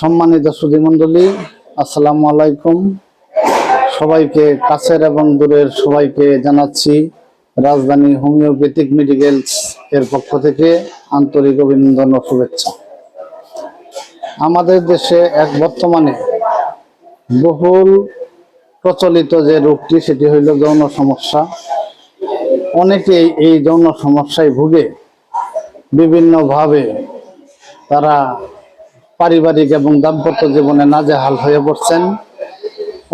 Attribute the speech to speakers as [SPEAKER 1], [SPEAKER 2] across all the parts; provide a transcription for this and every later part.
[SPEAKER 1] সম্মানিত সুধীমণ্ডলী, আসসালামু আলাইকুম। সবাইকে কাছের এবং দূরের সবাইকে জানাচ্ছি রাজধানী হোমিওপ্যাথিক মেডিকেলস এর পক্ষ থেকে আন্তরিক অভিনন্দন ও শুভেচ্ছা। আমাদের দেশে বর্তমানে বহুল প্রচলিত যে রোগটি, সেটি হইল যৌন সমস্যা। অনেকেই এই যৌন সমস্যায় ভুগে বিভিন্নভাবে তারা পারিবারিক এবং দাম্পত্য জীবনে নাজেহাল হয়ে পড়ছেন।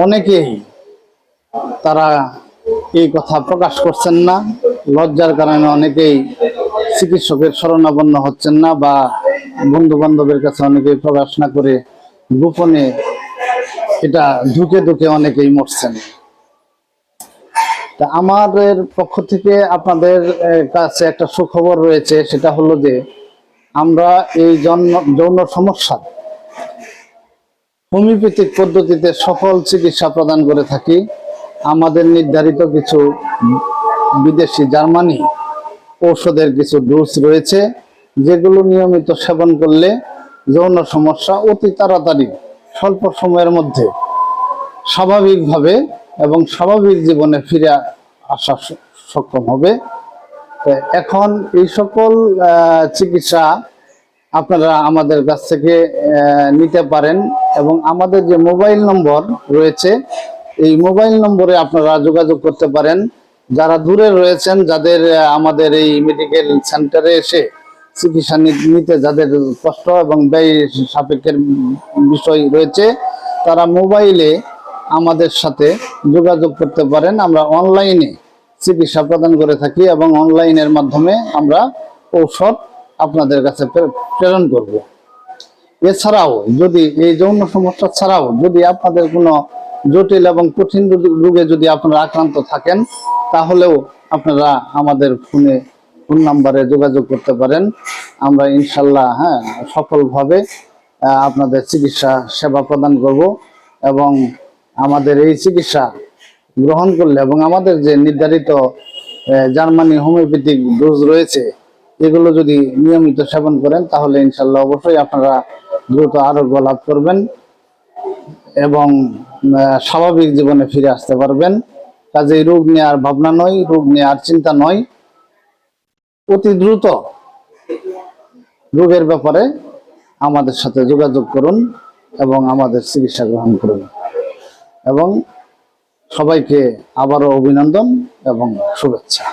[SPEAKER 1] অনেকেই তারা এই কথা প্রকাশ করছেন না, লজ্জার কারণে অনেকেই চিকিৎসকের শরণাপন্ন হচ্ছেন না, বা বন্ধু বান্ধবের কাছে অনেকেই প্রকাশ না করে গোপনে এটা ঢুকে ঢুকে অনেকেই মরছেন। তা আমাদের পক্ষ থেকে আপনাদের কাছে একটা সুখবর রয়েছে, সেটা হলো যে আমরা এই যৌন সমস্যা হোমিওপ্যাথিক পদ্ধতিতে সফল চিকিৎসা প্রদান করে থাকি। আমাদের নির্ধারিত কিছু বিদেশি জার্মানি ঔষধের কিছু ডোজ রয়েছে, যেগুলো নিয়মিত সেবন করলে যৌন সমস্যা অতি তাড়াতাড়ি স্বল্প সময়ের মধ্যে স্বাভাবিকভাবে এবং স্বাভাবিক জীবনে ফিরে আসা সক্ষম হবে। এখন এই সকল চিকিৎসা আপনারা আমাদের কাছ থেকে নিতে পারেন, এবং আমাদের যে মোবাইল নম্বর রয়েছে, এই মোবাইল নম্বরে আপনারা যোগাযোগ করতে পারেন। যারা দূরে রয়েছেন, যাদের আমাদের এই মেডিকেল সেন্টারে এসে চিকিৎসা নিতে যাদের কষ্ট এবং ব্যয় সাপেক্ষের বিষয় রয়েছে, তারা মোবাইলে আমাদের সাথে যোগাযোগ করতে পারেন। আমরা অনলাইনে চিকিৎসা প্রদান করে থাকি এবং অনলাইনের মাধ্যমে আমরা ঔষধ আপনাদের কাছে প্রেরণ করব। এছাড়াও যদি এই যৌন সমস্যা ছাড়াও যদি আপনাদের কোনো জটিল এবং কঠিন রোগে যদি আপনারা আক্রান্ত থাকেন, তাহলেও আপনারা আমাদের ফোন নাম্বারে যোগাযোগ করতে পারেন। আমরা ইনশাল্লাহ সফলভাবে আপনাদের চিকিৎসা সেবা প্রদান করব, এবং আমাদের এই চিকিৎসা গ্রহণ করলে এবং আমাদের যে নির্ধারিত জার্মানি হোমিওপ্যাথিক ডোজ রয়েছে, এগুলো যদি নিয়মিত সেবন করেন, তাহলে ইনশাল্লাহ অবশ্যই আপনারা দ্রুত আরোগ্য লাভ করবেন এবং স্বাভাবিক জীবনে ফিরে আসতে পারবেন। কাজেই রোগ নেওয়ার ভাবনা নয়, রোগ নেওয়ার চিন্তা নয়, অতি দ্রুত রোগের ব্যাপারে আমাদের সাথে যোগাযোগ করুন এবং আমাদের চিকিৎসা গ্রহণ করুন। এবং সবাইকে আবারও অভিনন্দন এবং শুভেচ্ছা।